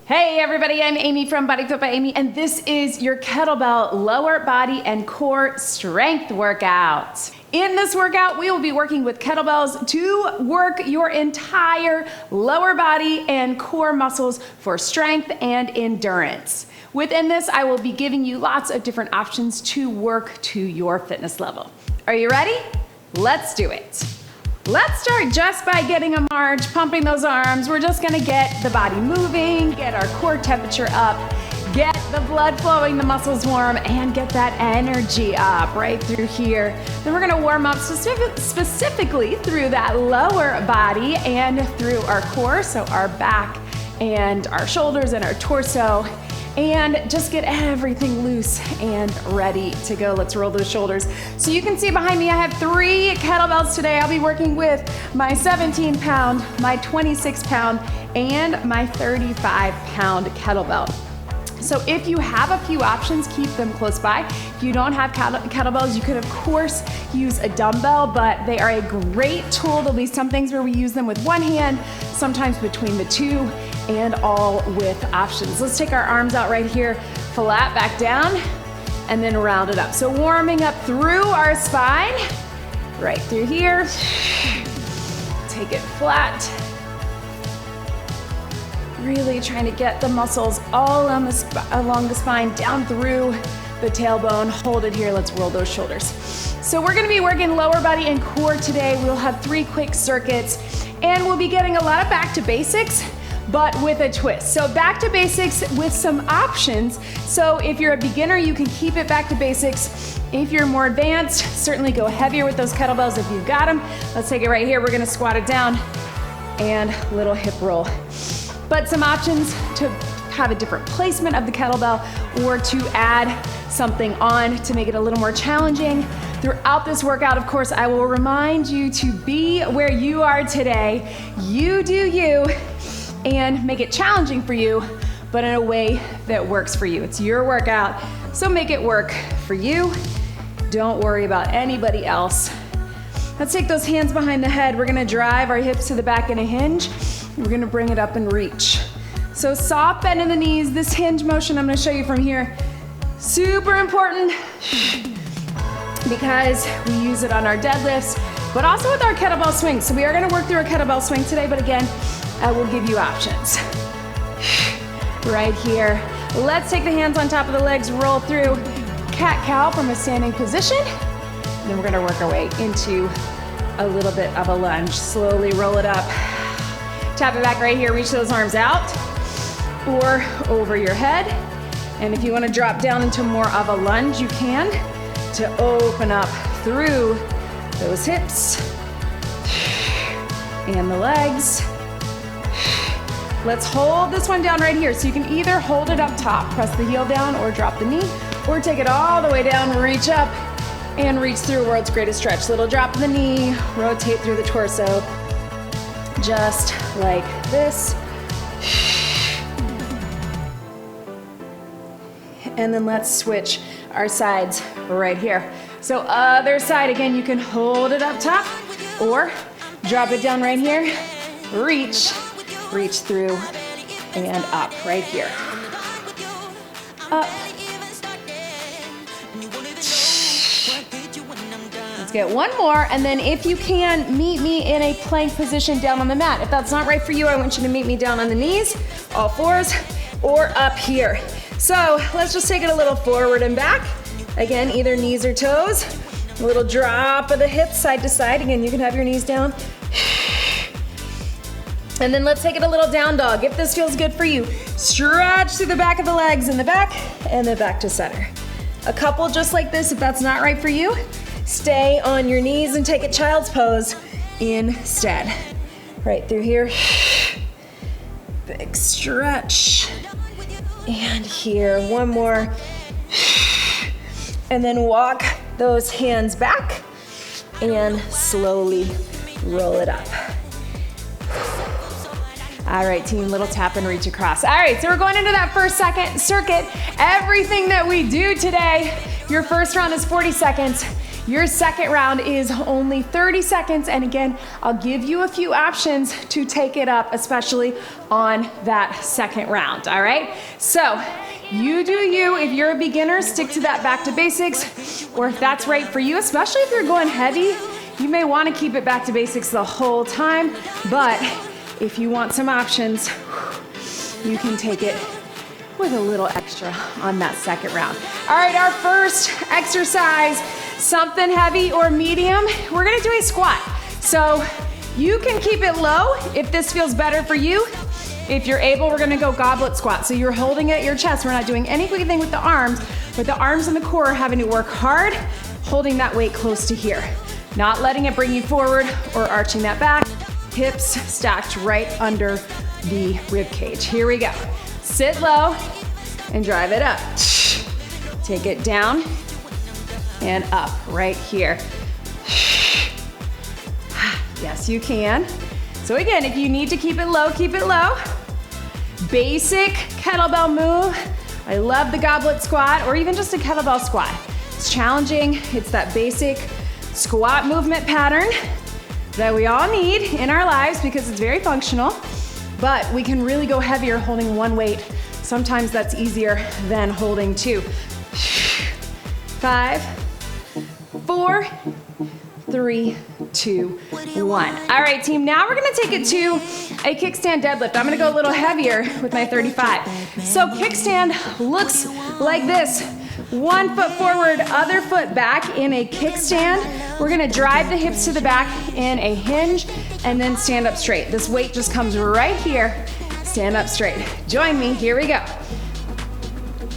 Hey everybody, I'm Amy from BodyFit by Amy, and this is your kettlebell lower body and core strength workout. In this workout, we will be working with kettlebells to work your entire lower body and core muscles for strength and endurance. Within this, I will be giving you lots of different options to work to your fitness level. Are you ready? Let's do it. Let's start just by getting a march, pumping those arms. We're just gonna get the body moving, get our core temperature up, get the blood flowing, the muscles warm, and get that energy up right through here. Then we're gonna warm up specifically through that lower body and through our core, so our back and our shoulders and our torso, and just get everything loose and ready to go. Let's roll those shoulders. So you can see behind me, I have 3 kettlebells today. I'll be working with my 17-pound, my 26-pound, and my 35-pound kettlebell. So if you have a few options, keep them close by. If you don't have kettlebells, you could of course use a dumbbell, but they are a great tool. There'll be some things where we use them with one hand, sometimes between the two, and all with options. Let's take our arms out right here, flat back down, and then round it up. So warming up through our spine, right through here. Take it flat. Really trying to get the muscles all along the spine, down through the tailbone. Hold it here, let's roll those shoulders. So we're gonna be working lower body and core today. We'll have 3 quick circuits, and we'll be getting a lot of back to basics, but with a twist. So back to basics with some options. So if you're a beginner, you can keep it back to basics. If you're more advanced, certainly go heavier with those kettlebells if you've got them. Let's take it right here. We're gonna squat it down and little hip roll. But some options to have a different placement of the kettlebell or to add something on to make it a little more challenging. Throughout this workout, of course, I will remind you to be where you are today. You do you, and make it challenging for you, but in a way that works for you. It's your workout, so make it work for you. Don't worry about anybody else. Let's take those hands behind the head. We're gonna drive our hips to the back in a hinge. We're gonna bring it up and reach. So soft bend in the knees. This hinge motion I'm gonna show you from here, super important because we use it on our deadlifts, but also with our kettlebell swings. So we are gonna work through a kettlebell swing today, but again, I will give you options. Right here. Let's take the hands on top of the legs, roll through cat-cow from a standing position. And then we're gonna work our way into a little bit of a lunge. Slowly roll it up. Tap it back right here, reach those arms out or over your head. And if you wanna drop down into more of a lunge, you can, to open up through those hips and the legs. Let's hold this one down right here. So you can either hold it up top, press the heel down, or drop the knee, or take it all the way down, reach up, and reach through world's greatest stretch. Little drop of the knee, rotate through the torso, just like this. And then let's switch our sides right here. So other side, again, you can hold it up top or drop it down right here, reach through and up right here. Up. Let's get one more, and then if you can, meet me in a plank position down on the mat. If that's not right for you, I want you to meet me down on the knees, all fours, or up here. So let's just take it a little forward and back. Again, either knees or toes. A little drop of the hips side to side. Again, you can have your knees down. And then let's take it a little down dog. If this feels good for you, stretch through the back of the legs in the back, and then back to center. A couple just like this. If that's not right for you, stay on your knees and take a child's pose instead. Right through here. Big stretch. And here, one more. And then walk those hands back and slowly roll it up. All right, team, little tap and reach across. All right, so we're going into that first circuit. Everything that we do today, your first round is 40 seconds. Your second round is only 30 seconds. And again, I'll give you a few options to take it up, especially on that second round, all right? So you do you. If you're a beginner, stick to that back to basics, or if that's right for you, especially if you're going heavy, you may want to keep it back to basics the whole time, but if you want some options, you can take it with a little extra on that second round. All right, our first exercise, something heavy or medium, we're gonna do a squat. So you can keep it low if this feels better for you. If you're able, we're gonna go goblet squat. So you're holding at your chest. We're not doing anything with the arms, but the arms and the core are having to work hard, holding that weight close to here. Not letting it bring you forward or arching that back. Hips stacked right under the rib cage. Here we go. Sit low and drive it up. Take it down and up right here. Yes, you can. So again, if you need to keep it low, keep it low. Basic kettlebell move. I love the goblet squat or even just a kettlebell squat. It's challenging. It's that basic squat movement pattern that we all need in our lives because it's very functional, but we can really go heavier holding one weight. Sometimes that's easier than holding two. 5, 4, 3, 2, 1. All right, team, now we're gonna take it to a kickstand deadlift. I'm gonna go a little heavier with my 35. So kickstand looks like this. One foot forward, other foot back in a kickstand. We're gonna drive the hips to the back in a hinge and then stand up straight. This weight just comes right here. Stand up straight. Join me, here we go.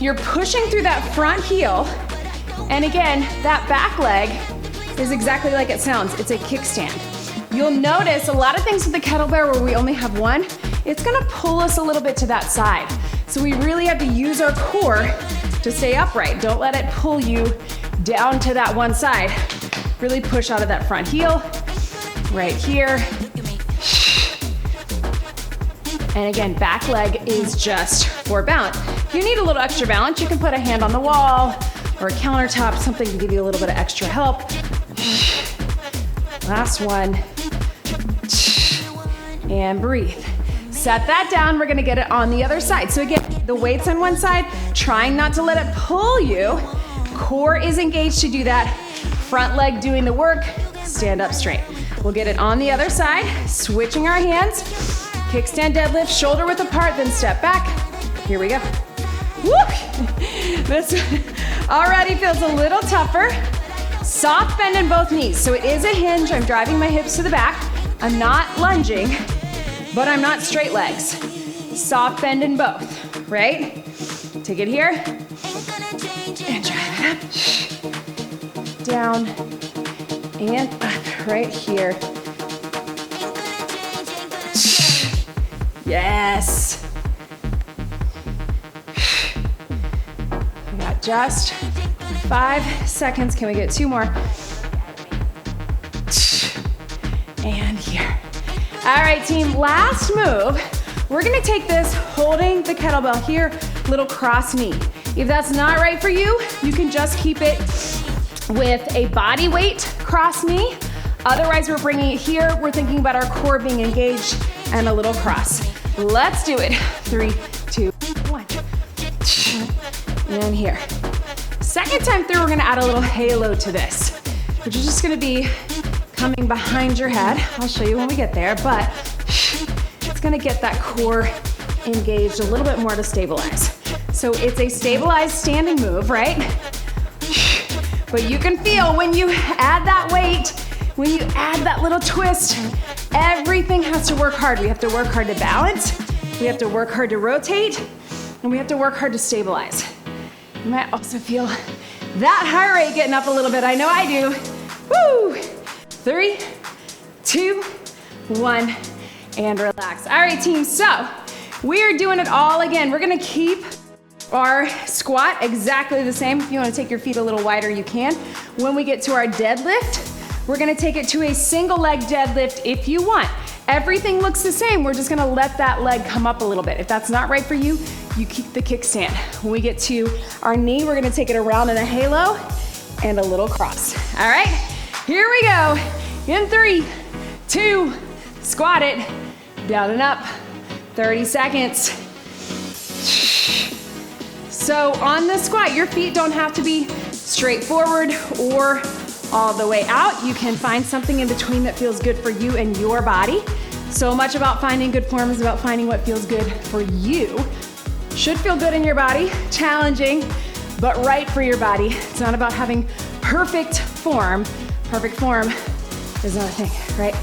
You're pushing through that front heel. And again, that back leg is exactly like it sounds. It's a kickstand. You'll notice a lot of things with the kettlebell where we only have one, it's gonna pull us a little bit to that side. So we really have to use our core to stay upright. Don't let it pull you down to that one side. Really push out of that front heel, right here. And again, back leg is just for balance. If you need a little extra balance, you can put a hand on the wall or a countertop, something to give you a little bit of extra help. Last one. And breathe. Set that down, we're gonna get it on the other side. So again, the weight's on one side, trying not to let it pull you. Core is engaged to do that. Front leg doing the work, stand up straight. We'll get it on the other side, switching our hands. Kickstand deadlift, shoulder width apart, then step back. Here we go. Woo! This already feels a little tougher. Soft bend in both knees. So it is a hinge, I'm driving my hips to the back. I'm not lunging, but I'm not straight legs. Soft bend in both, right? Take it here, and drive it up. Down, and up, right here. Yes. We got just 5 seconds. Can we get 2 more? And here. All right, team, last move. We're gonna take this holding the kettlebell here, little cross knee. If that's not right for you, you can just keep it with a body weight cross knee. Otherwise, we're bringing it here. We're thinking about our core being engaged and a little cross. Let's do it. 3, 2, 1. And here. Second time through, we're gonna add a little halo to this, which is just gonna be coming behind your head. I'll show you when we get there, but it's gonna get that core engaged a little bit more to stabilize. So it's a stabilized standing move, right? But you can feel when you add that weight, when you add that little twist, everything has to work hard. We have to work hard to balance, we have to work hard to rotate, and we have to work hard to stabilize. You might also feel that heart rate getting up a little bit. I know I do. Woo! 3, 2, 1, and relax. All right, team, so we are doing it all again. We're gonna keep our squat exactly the same. If you wanna take your feet a little wider, you can. When we get to our deadlift, we're gonna take it to a single leg deadlift if you want. Everything looks the same. We're just gonna let that leg come up a little bit. If that's not right for you, you keep the kickstand. When we get to our knee, we're gonna take it around in a halo and a little cross. All right, here we go. In 3, 2, squat it, down and up, 30 seconds. So on the squat, your feet don't have to be straight forward or all the way out. You can find something in between that feels good for you and your body. So much about finding good form is about finding what feels good for you. Should feel good in your body, challenging, but right for your body. It's not about having perfect form. Perfect form is not a thing, right?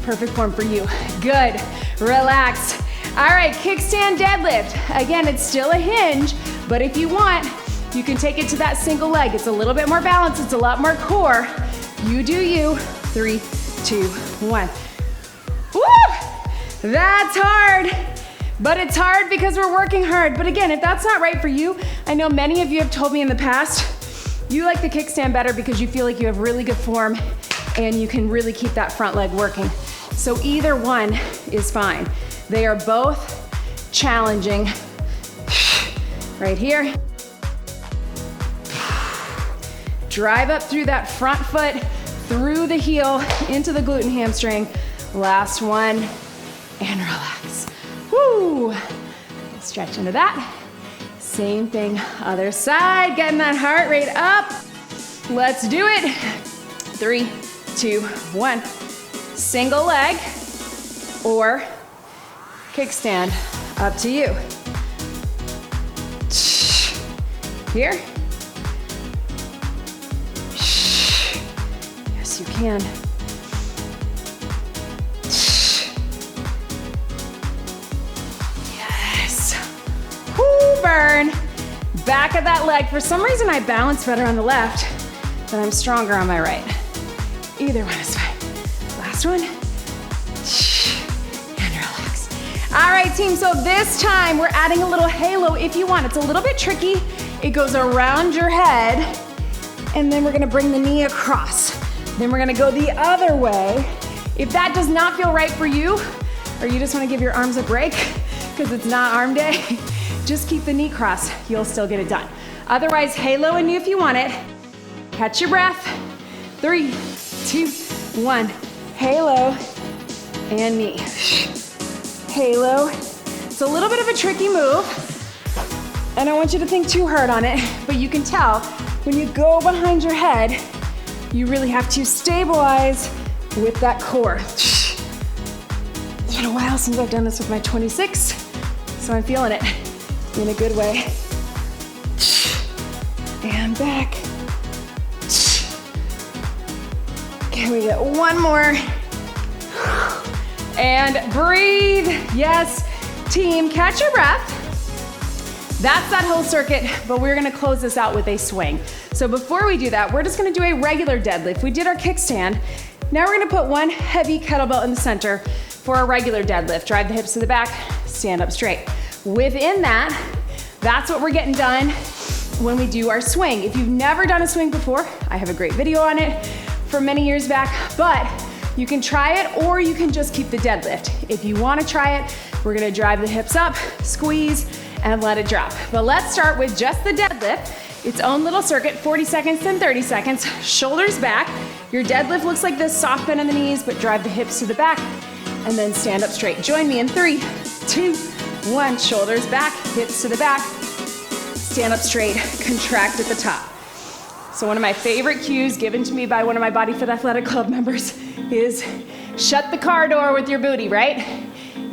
Perfect form for you. Good, relax. All right, kickstand deadlift. Again, it's still a hinge, but if you want, you can take it to that single leg. It's a little bit more balance, it's a lot more core. You do you. 3, 2, 1. Woo! That's hard, but it's hard because we're working hard. But again, if that's not right for you, I know many of you have told me in the past, you like the kickstand better because you feel like you have really good form and you can really keep that front leg working. So either one is fine. They are both challenging. Right here. Drive up through that front foot, through the heel, into the glute and hamstring. Last one, and relax. Woo! Stretch into that. Same thing, other side, getting that heart rate up. Let's do it. 3, 2, 1. Single leg or kickstand, up to you. Here. Yes, you can. Yes. Woo, burn. Back of that leg. For some reason, I balance better on the left, but I'm stronger on my right. Either one is fine. Last one. And relax. All right, team, so this time we're adding a little halo if you want. It's a little bit tricky. It goes around your head, and then we're gonna bring the knee across. Then we're gonna go the other way. If that does not feel right for you, or you just wanna give your arms a break, because it's not arm day, just keep the knee crossed. You'll still get it done. Otherwise, halo and knee if you want it. Catch your breath. 3, 2, 1. Halo and knee. Halo. It's a little bit of a tricky move. I don't want you to think too hard on it, but you can tell when you go behind your head, you really have to stabilize with that core. It's been a while since I've done this with my 26, so I'm feeling it in a good way. And back. Can we get one more? And breathe. Yes, team, catch your breath. That's that whole circuit, but we're gonna close this out with a swing. So before we do that, we're just gonna do a regular deadlift. We did our kickstand. Now we're gonna put one heavy kettlebell in the center for a regular deadlift. Drive the hips to the back, stand up straight. Within that, that's what we're getting done when we do our swing. If you've never done a swing before, I have a great video on it from many years back, but you can try it or you can just keep the deadlift. If you wanna try it, we're gonna drive the hips up, squeeze, and let it drop. But let's start with just the deadlift. Its own little circuit, 40 seconds, then 30 seconds. Shoulders back. Your deadlift looks like this, soft bend in the knees, but drive the hips to the back, and then stand up straight. Join me in 3, 2, 1. Shoulders back, hips to the back. Stand up straight, contract at the top. So one of my favorite cues given to me by one of my BodyFit Athletic Club members is shut the car door with your booty, right?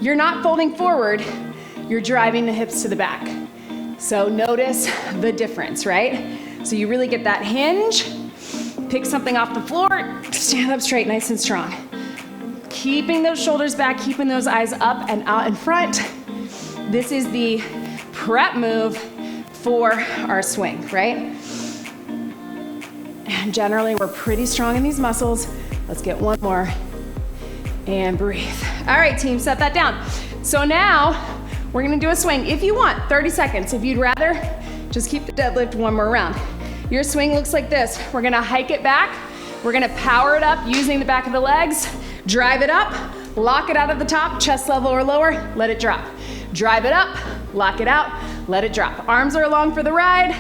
You're not folding forward, you're driving the hips to the back. So notice the difference, right? So you really get that hinge, pick something off the floor, stand up straight, nice and strong. Keeping those shoulders back, keeping those eyes up and out in front. This is the prep move for our swing, right? And generally we're pretty strong in these muscles. Let's get one more and breathe. All right, team, set that down. So now we're gonna do a swing. If you want, 30 seconds. If you'd rather, just keep the deadlift one more round. Your swing looks like this. We're gonna hike it back. We're gonna power it up using the back of the legs. Drive it up, lock it out at the top, chest level or lower, let it drop. Drive it up, lock it out, let it drop. Arms are along for the ride.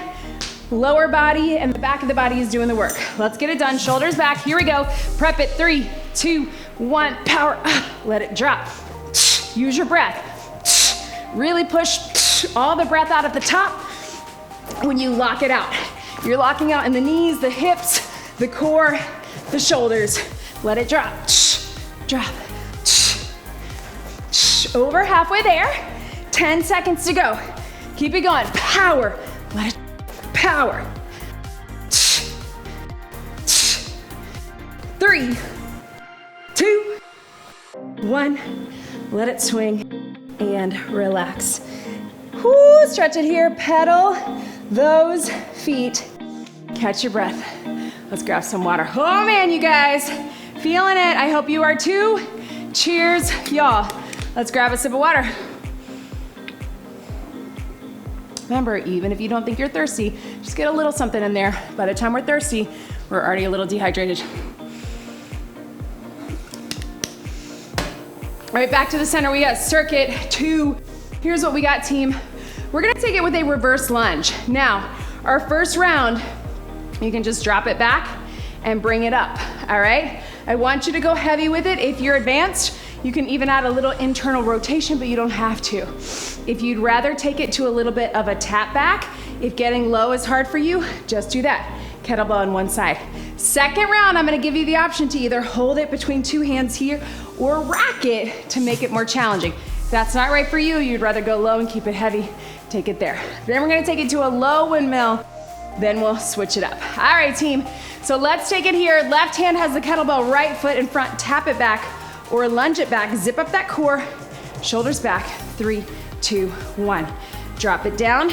Lower body and the back of the body is doing the work. Let's get it done. Shoulders back. Here we go. Prep it. 3, 2, 1. Power up. Let it drop. Use your breath. Really push all the breath out at the top when you lock it out. You're locking out in the knees, the hips, the core, the shoulders. Let it drop. Drop. Over halfway there. 10 seconds to go. Keep it going. Power. Let it power. 3, 2, 1. Let it swing and relax. Whoo, stretch it here. Pedal those feet. Catch your breath. Let's grab some water. Oh man, you guys, feeling it. I hope you are too. Cheers, y'all. Let's grab a sip of water. Remember, even if you don't think you're thirsty, just get a little something in there. By the time we're thirsty, we're already a little dehydrated. All right, back to the center. We got circuit 2. Here's what we got, team. We're gonna take it with a reverse lunge. Now, our first round, you can just drop it back and bring it up, all right? I want you to go heavy with it. If you're advanced, you can even add a little internal rotation, but you don't have to. If you'd rather take it to a little bit of a tap back, if getting low is hard for you, just do that. Kettlebell on one side. Second round, I'm gonna give you the option to either hold it between 2 hands here or rack it to make it more challenging. If that's not right for you, you'd rather go low and keep it heavy, take it there. Then we're gonna take it to a low windmill, then we'll switch it up. All right, team, so let's take it here. Left hand has the kettlebell, right foot in front, tap it back or lunge it back, zip up that core, shoulders back, 3, 2, 1. Drop it down,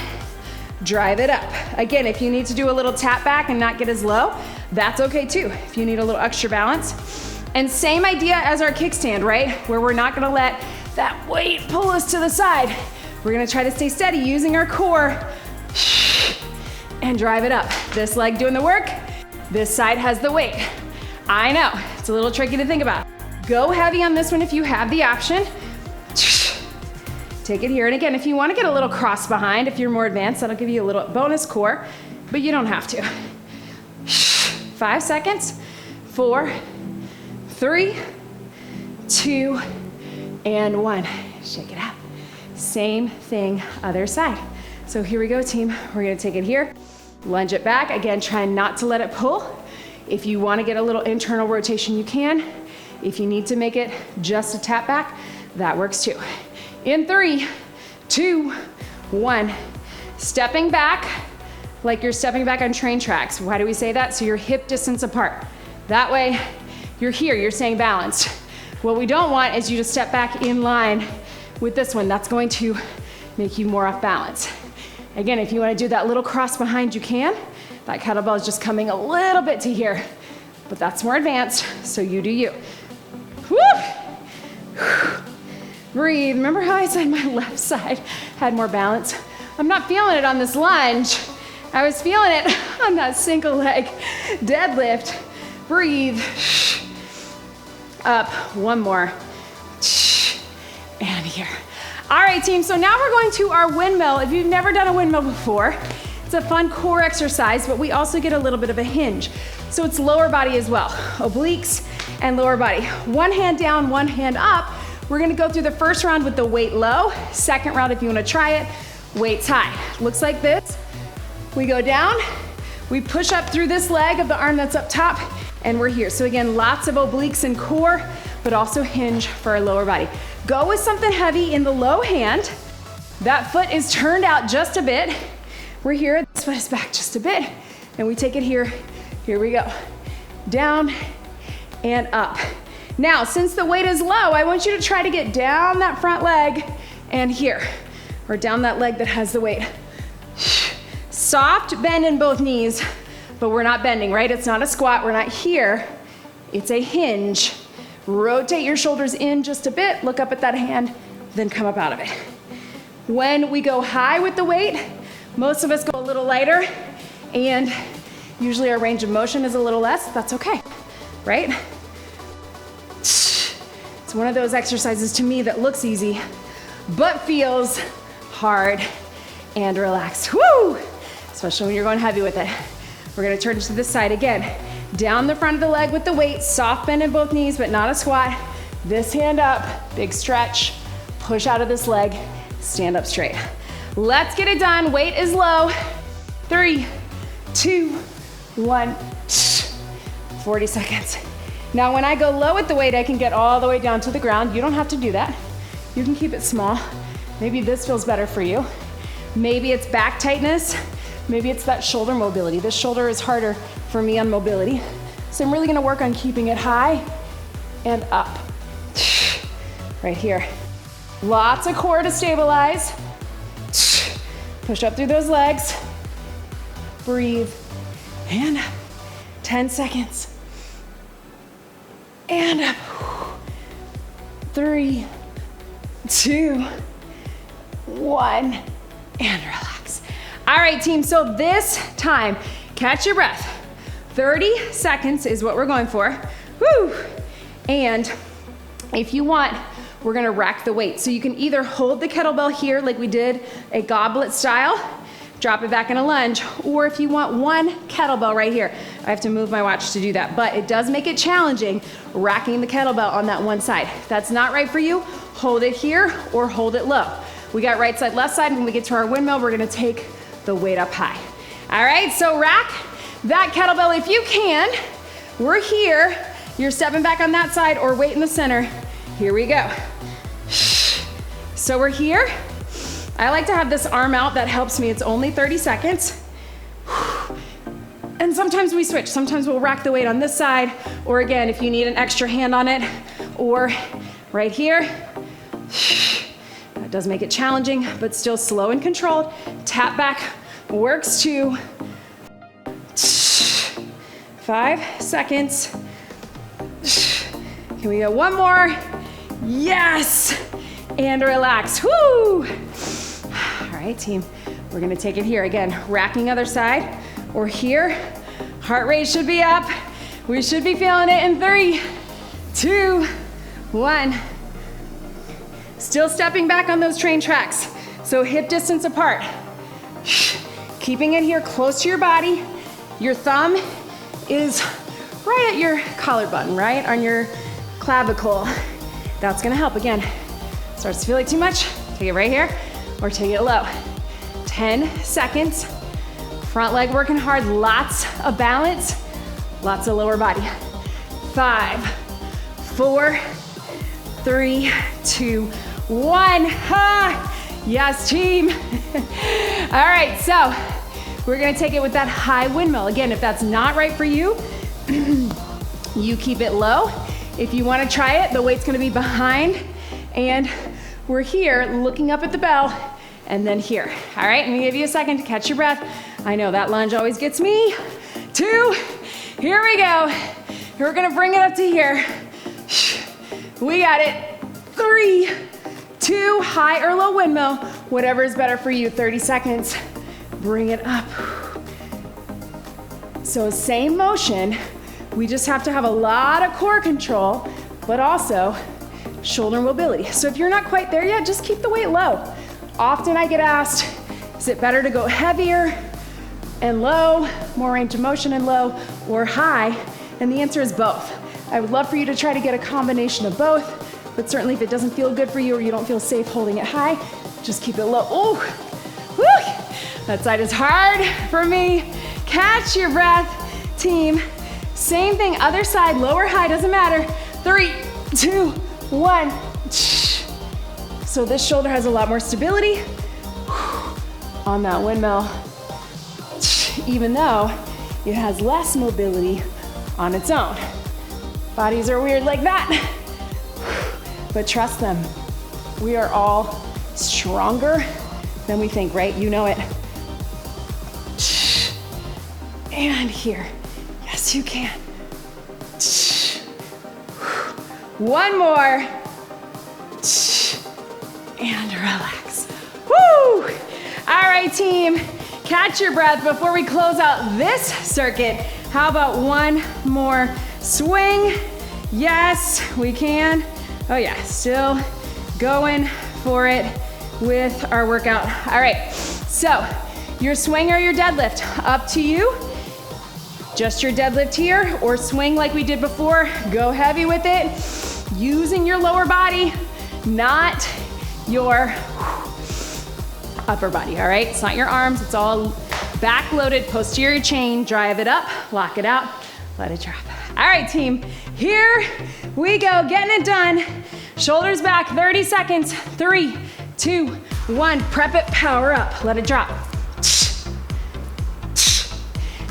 drive it up. Again, if you need to do a little tap back and not get as low, that's okay too, if you need a little extra balance. And same idea as our kickstand, right? Where we're not gonna let that weight pull us to the side. We're gonna try to stay steady using our core and drive it up. This leg doing the work, this side has the weight. I know, it's a little tricky to think about. Go heavy on this one if you have the option. Take it here, and again, if you wanna get a little cross behind, if you're more advanced, that'll give you a little bonus core, but you don't have to. 5 seconds, 4, 3, 2, and 1. Shake it out. Same thing, other side. So here we go, team. We're gonna take it here, lunge it back. Again, try not to let it pull. If you wanna get a little internal rotation, you can. If you need to make it just a tap back, that works too. In 3, 2, 1. Stepping back like you're stepping back on train tracks. Why do we say that? So you're hip distance apart. That way, you're here, you're staying balanced. What we don't want is you to step back in line with this one. That's going to make you more off balance. Again, if you wanna do that little cross behind, you can. That kettlebell is just coming a little bit to here, but that's more advanced, so you do you. Woo! Breathe. Remember how I said my left side had more balance? I'm not feeling it on this lunge. I was feeling it on that single leg deadlift. Breathe. Up, one more. And here. All right, team, so now we're going to our windmill. If you've never done a windmill before, it's a fun core exercise, but we also get a little bit of a hinge. So it's lower body as well, obliques and lower body. One hand down, one hand up. We're gonna go through the first round with the weight low. Second round, if you wanna try it, weights high. Looks like this. We go down, we push up through this leg of the arm that's up top, and we're here. So again, lots of obliques and core, but also hinge for our lower body. Go with something heavy in the low hand. That foot is turned out just a bit. We're here, this foot is back just a bit, and we take it here. Here we go. Down and up. Now, since the weight is low, I want you to try to get down that front leg and here, or down that leg that has the weight. Soft bend in both knees, but we're not bending, right? It's not a squat, we're not here. It's a hinge. Rotate your shoulders in just a bit, look up at that hand, then come up out of it. When we go high with the weight, most of us go a little lighter, and usually our range of motion is a little less. That's okay, right? It's one of those exercises to me that looks easy, but feels hard and relaxed. Woo! especially when you're going heavy with it. We're gonna turn to this side again. Down the front of the leg with the weight, soft bend in both knees, but not a squat. This hand up, big stretch, push out of this leg, stand up straight. Let's get it done. Weight is low. 3, 2, 1, 40 seconds. Now when I go low with the weight, I can get all the way down to the ground. You don't have to do that. You can keep it small. Maybe this feels better for you. Maybe it's back tightness. Maybe it's that shoulder mobility. This shoulder is harder for me on mobility. So I'm really gonna work on keeping it high and up. Right here. Lots of core to stabilize. Push up through those legs. Breathe. And up. 10 seconds. And up. 3, 2, 1, and relax. All right, team, so this time, catch your breath. 30 seconds is what we're going for. Woo! And if you want, we're gonna rack the weight. So you can either hold the kettlebell here like we did a goblet style, drop it back in a lunge, or if you want one kettlebell right here. I have to move my watch to do that, but it does make it challenging racking the kettlebell on that one side. If that's not right for you, hold it here or hold it low. We got right side, left side. When we get to our windmill, we're gonna take the weight up high. All right, so rack that kettlebell if you can. We're here. You're stepping back on that side or weight in the center. Here we go. So we're here. I like to have this arm out. That helps me. It's only 30 seconds. And sometimes we switch. Sometimes we'll rack the weight on this side, or again, if you need an extra hand on it, or right here. That does make it challenging, but still slow and controlled. Tap back works too. 5 seconds. Can we go one more? Yes! And relax. Woo! All right, team. We're gonna take it here. Again, racking other side or here. Heart rate should be up. We should be feeling it in 3, 2, 1. Still stepping back on those train tracks. So hip distance apart. Keeping it here close to your body. Your thumb is right at your collarbone, right on your clavicle. That's gonna help. Again, starts to feel like too much, take it right here or take it low. 10 seconds. Front leg working hard, lots of balance, lots of lower body. 5, 4, 3, 2, 1. Ha! Yes, team. All right, so we're gonna take it with that high windmill. Again, if that's not right for you, you keep it low. If you wanna try it, the weight's gonna be behind, and we're here looking up at the bell, and then here. All right, I'm gonna give you a second to catch your breath. I know that lunge always gets me. 2, here we go. We're gonna bring it up to here. We got it. 3, 2, high or low windmill, whatever is better for you. 30 seconds, bring it up. So same motion, we just have to have a lot of core control, but also shoulder mobility. So if you're not quite there yet, just keep the weight low. Often I get asked, is it better to go heavier and low, more range of motion and low, or high? And the answer is both. I would love for you to try to get a combination of both, but certainly if it doesn't feel good for you or you don't feel safe holding it high, just keep it low. Ooh, woo! That side is hard for me. Catch your breath, team. Same thing, other side, low or high, doesn't matter. 3, 2, 1. So this shoulder has a lot more stability on that windmill, even though it has less mobility on its own. Bodies are weird like that, but trust them. We are all stronger than we think, right? You know it. And here, yes you can. One more. And relax. Woo! All right, team, catch your breath before we close out this circuit. How about one more swing? Yes, we can. Oh yeah, still going for it with our workout. All right, so your swing or your deadlift, up to you. Just your deadlift here, or swing like we did before. Go heavy with it, using your lower body, not your upper body, all right? It's not your arms, it's all back loaded, posterior chain, drive it up, lock it out, let it drop. All right, team, here we go, getting it done. Shoulders back, 30 seconds, 3, 2, 1, prep it, power up, let it drop.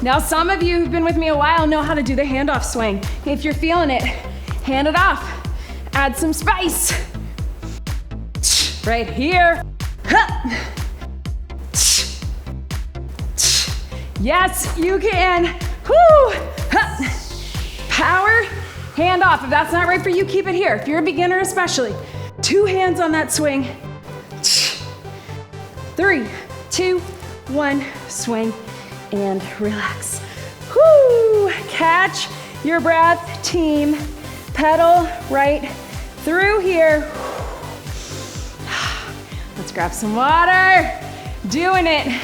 Now, some of you who've been with me a while know how to do the handoff swing. If you're feeling it, hand it off, add some spice. Right here. Yes, you can. Woo! Power, hand off. If that's not right for you, keep it here. If you're a beginner especially, 2 hands on that swing. 3, 2, 1, swing and relax. Woo! Catch your breath, team. Pedal right through here. Let's grab some water. Doing it.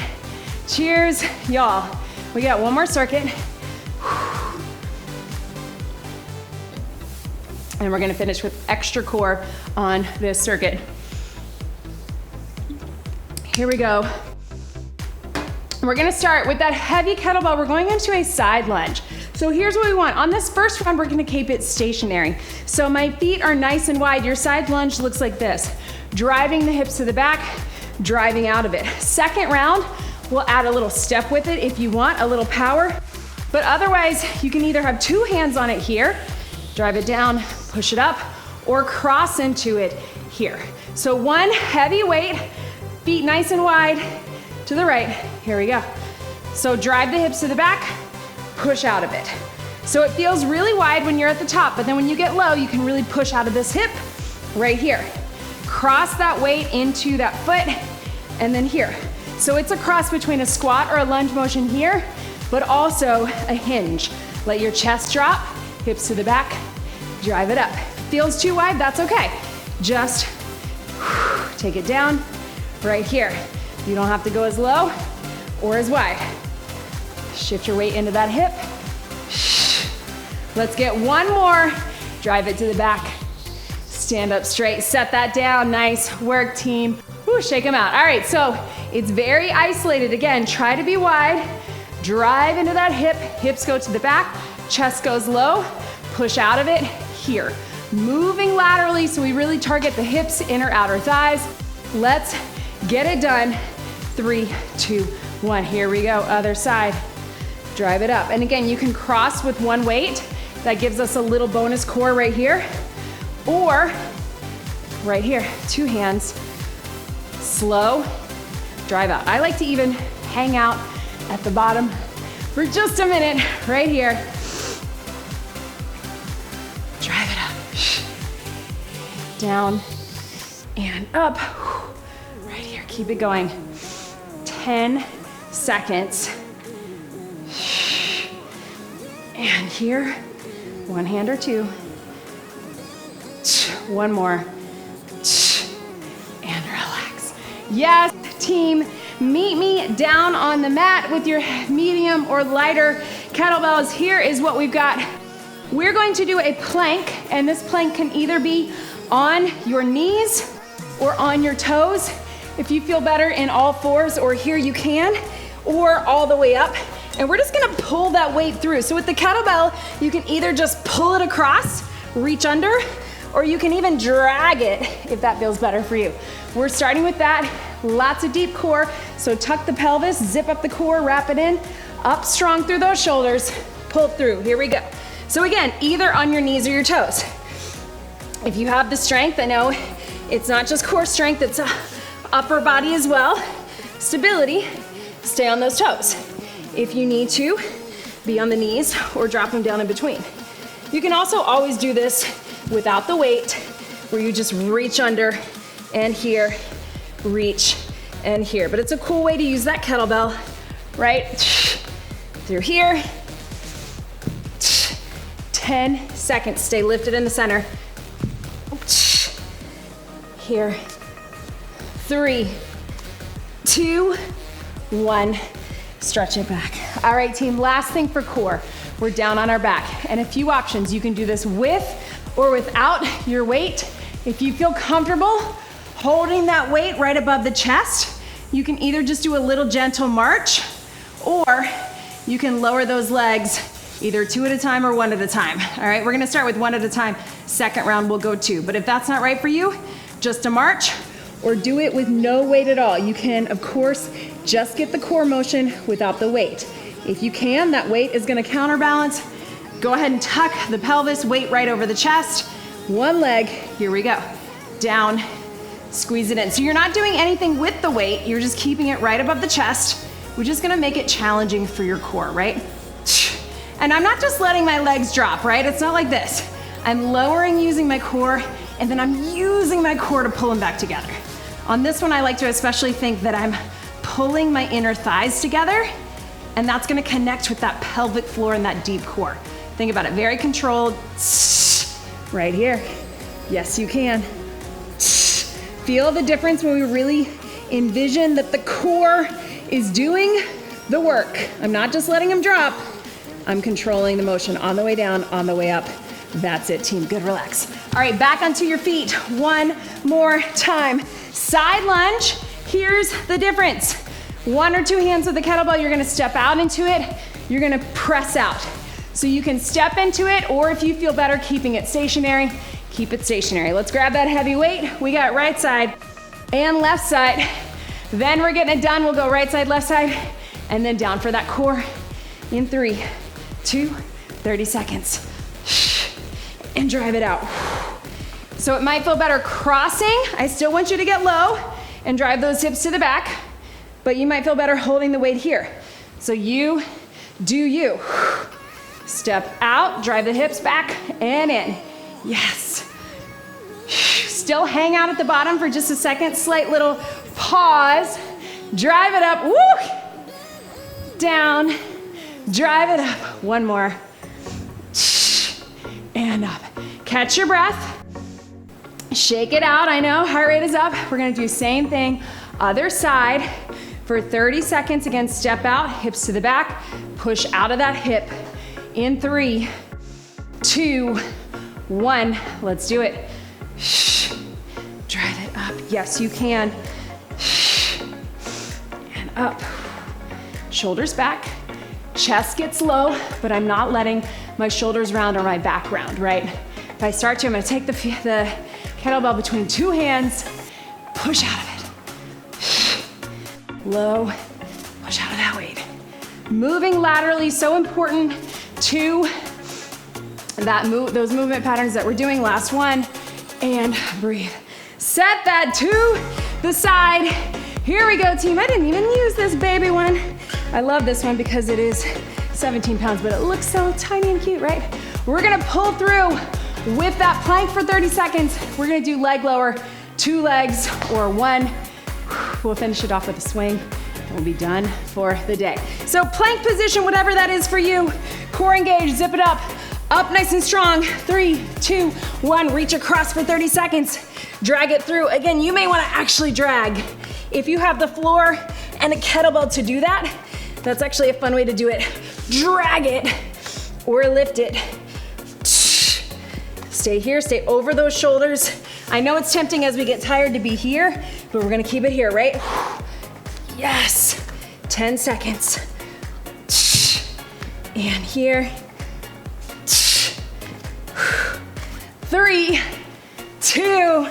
Cheers, y'all. We got one more circuit. And we're gonna finish with extra core on this circuit. Here we go. We're gonna start with that heavy kettlebell. We're going into a side lunge. So here's what we want. On this first round, we're gonna keep it stationary. So my feet are nice and wide. Your side lunge looks like this. Driving the hips to the back, driving out of it. Second round, we'll add a little step with it if you want, a little power. But otherwise, you can either have 2 hands on it here, drive it down, push it up, or cross into it here. So 1 heavy weight, feet nice and wide, to the right, here we go. So drive the hips to the back, push out of it. So it feels really wide when you're at the top, but then when you get low, you can really push out of this hip right here. Cross that weight into that foot, and then here. So it's a cross between a squat or a lunge motion here, but also a hinge. Let your chest drop, hips to the back, drive it up. Feels too wide, that's okay. Just take it down right here. You don't have to go as low or as wide. Shift your weight into that hip. Let's get one more. Drive it to the back. Stand up straight, set that down. Nice work, team. Woo, shake them out. All right, so it's very isolated. Again, try to be wide. Drive into that hip. Hips go to the back. Chest goes low. Push out of it here. Moving laterally so we really target the hips, inner, outer thighs. Let's get it done. 3, 2, 1. Here we go. Other side. Drive it up. And again, you can cross with 1 weight. That gives us a little bonus core right here. Or right here, 2 hands. Slow. Drive out. I like to even hang out at the bottom for just a minute right here. Drive it up. Down and up. Right here. Keep it going. 10 seconds. And here, 1 hand or 2. 1 more. And relax. Yes, team, meet me down on the mat with your medium or lighter kettlebells. Here is what we've got. We're going to do a plank, and this plank can either be on your knees or on your toes. If you feel better in all 4s or here you can, or all the way up. And we're just gonna pull that weight through. So with the kettlebell, you can either just pull it across, reach under, or you can even drag it if that feels better for you. We're starting with that, lots of deep core. So tuck the pelvis, zip up the core, wrap it in, up strong through those shoulders, pull through, here we go. So again, either on your knees or your toes. If you have the strength, I know it's not just core strength, it's upper body as well. Stability, stay on those toes. If you need to, be on the knees or drop them down in between. You can also always do this without the weight, where you just reach under and here, reach and here. But it's a cool way to use that kettlebell, right? Through here. 10 seconds, stay lifted in the center. Here. 3, 2, 1, stretch it back. All right, team, last thing for core. We're down on our back, and a few options. You can do this with or without your weight. If you feel comfortable holding that weight right above the chest, you can either just do a little gentle march, or you can lower those legs either 2 at a time or 1 at a time. All right, we're gonna start with 1 at a time. Second round, we'll go 2. But if that's not right for you, just a march, or do it with no weight at all. You can, of course, just get the core motion without the weight. If you can, that weight is gonna counterbalance. Go ahead and tuck the pelvis, weight right over the chest. One leg, here we go. Down, squeeze it in. So you're not doing anything with the weight, you're just keeping it right above the chest, which is gonna make it challenging for your core, right? And I'm not just letting my legs drop, right? It's not like this. I'm lowering using my core, and then I'm using my core to pull them back together. On this one, I like to especially think that I'm pulling my inner thighs together, and that's gonna connect with that pelvic floor and that deep core. Think about it, very controlled. Right here. Yes, you can. Feel the difference when we really envision that the core is doing the work. I'm not just letting them drop. I'm controlling the motion on the way down, on the way up. That's it, team. Good, relax. All right, back onto your feet. One more time. Side lunge. Here's the difference. 1 or 2 hands with the kettlebell, you're gonna step out into it, you're gonna press out. So you can step into it, or if you feel better keeping it stationary, keep it stationary. Let's grab that heavy weight. We got right side and left side. Then we're getting it done. We'll go right side, left side, and then down for that core in 3, 2, 30 seconds. And drive it out. So it might feel better crossing. I still want you to get low and drive those hips to the back, but you might feel better holding the weight here. So you do you. Step out, drive the hips back and in. Yes. Still hang out at the bottom for just a second. Slight little pause. Drive it up. Woo! Down. Drive it up. One more. And up. Catch your breath. Shake it out. I know, heart rate is up. We're gonna do same thing. Other side for 30 seconds. Again, step out, hips to the back. Push out of that hip. In 3, 2, 1. Let's do it. Drive it up. Yes, you can. And up. Shoulders back. Chest gets low, but I'm not letting my shoulders round or my back round, right? If I start to, I'm gonna take the kettlebell between 2 hands, push out of it. Low, push out of that weight. Moving laterally, so important to those movement patterns that we're doing. Last one, and breathe. Set that to the side. Here we go, team. I didn't even use this baby one. I love this one because it is 17 pounds, but it looks so tiny and cute, right? We're gonna pull through with that plank for 30 seconds. We're gonna do leg lower, 2 legs or 1. We'll finish it off with a swing and we'll be done for the day. So plank position, whatever that is for you. Core engaged, zip it up. Up nice and strong. 3, 2, 1. Reach across for 30 seconds. Drag it through. Again, you may wanna actually drag. If you have the floor and a kettlebell to do that, that's actually a fun way to do it. Drag it or lift it. Stay here, stay over those shoulders. I know it's tempting as we get tired to be here, but we're gonna keep it here, right? Yes, 10 seconds. And here. 3, 2,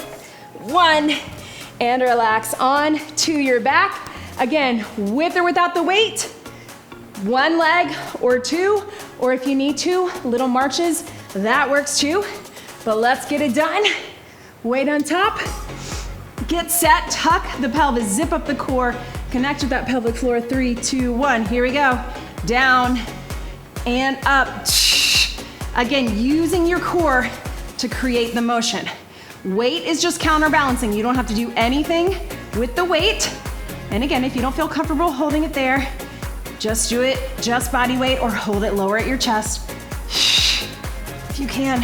1, and relax on to your back. Again, with or without the weight, 1 leg or 2, or if you need to, little marches, that works too. But let's get it done. Weight on top, get set, tuck the pelvis, zip up the core, connect with that pelvic floor. 3, 2, 1, here we go. Down and up. Again, using your core to create the motion. Weight is just counterbalancing. You don't have to do anything with the weight. And again, if you don't feel comfortable holding it there, just do it, just body weight, or hold it lower at your chest. If you can,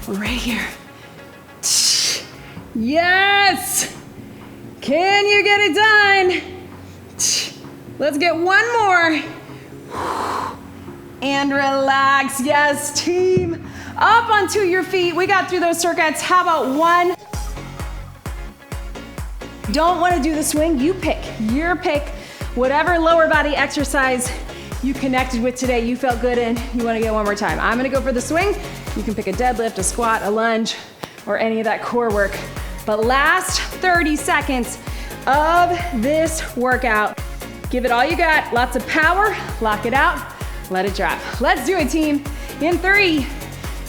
we're right here. Yes! Can you get it done? Let's get one more. And relax. Yes, team. Up onto your feet. We got through those circuits. How about one? Don't want to do the swing? You pick. Your pick. Whatever lower body exercise you connected with today, you felt good in, you want to get one more time. I'm going to go for the swing. You can pick a deadlift, a squat, a lunge, or any of that core work. But last 30 seconds of this workout. Give it all you got. Lots of power. Lock it out. Let it drop. Let's do it, team. In 3,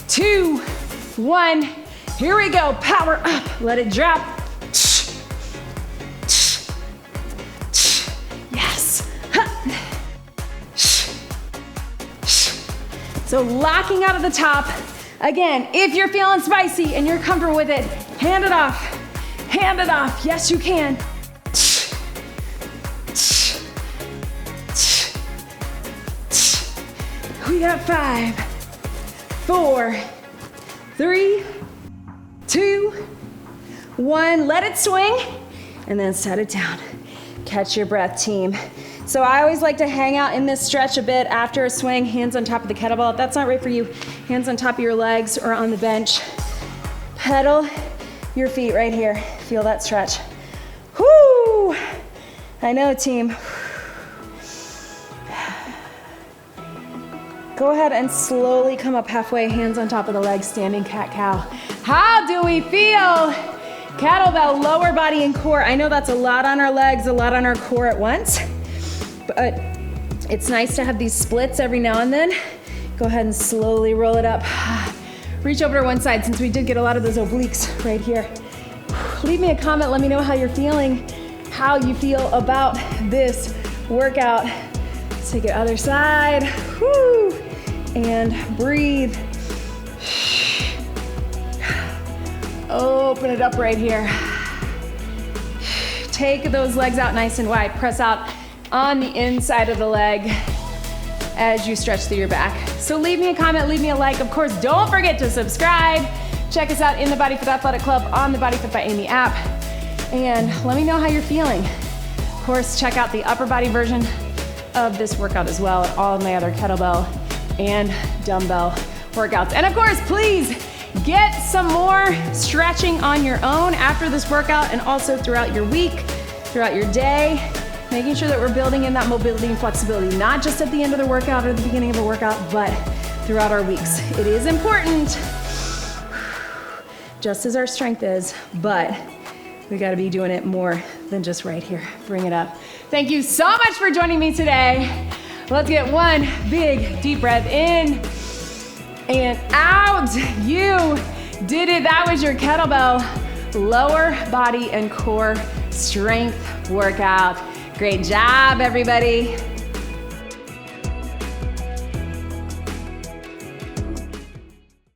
2, 1. Here we go. Power up. Let it drop. Yes. So locking out of the top. Again, if you're feeling spicy and you're comfortable with it, hand it off. Hand it off. Yes, you can. We got 5, 4, 3, 2, 1. Let it swing and then set it down. Catch your breath, team. So I always like to hang out in this stretch a bit after a swing, hands on top of the kettlebell. If that's not right for you, hands on top of your legs or on the bench. Pedal your feet right here. Feel that stretch. Whoo! I know, team. Go ahead and slowly come up halfway, hands on top of the legs, standing cat-cow. How do we feel? Kettlebell, lower body and core. I know that's a lot on our legs, a lot on our core at once, but it's nice to have these splits every now and then. Go ahead and slowly roll it up. Reach over to one side since we did get a lot of those obliques right here. Leave me a comment, let me know how you're feeling, how you feel about this workout. Let's take it other side. Woo! And breathe. Open it up right here. Take those legs out nice and wide. Press out on the inside of the leg as you stretch through your back. So leave me a comment, leave me a like. Of course, don't forget to subscribe. Check us out in the BodyFit Athletic Club on the BodyFit by Amy app. And let me know how you're feeling. Of course, check out the upper body version of this workout as well, and all of my other kettlebell and dumbbell workouts. And of course, please get some more stretching on your own after this workout and also throughout your week, throughout your day, making sure that we're building in that mobility and flexibility, not just at the end of the workout or the beginning of a workout, but throughout our weeks. It is important, just as our strength is, but we gotta be doing it more than just right here. Bring it up. Thank you so much for joining me today. Let's get one big deep breath in and out. You did it. That was your kettlebell lower body and core strength workout. Great job, everybody.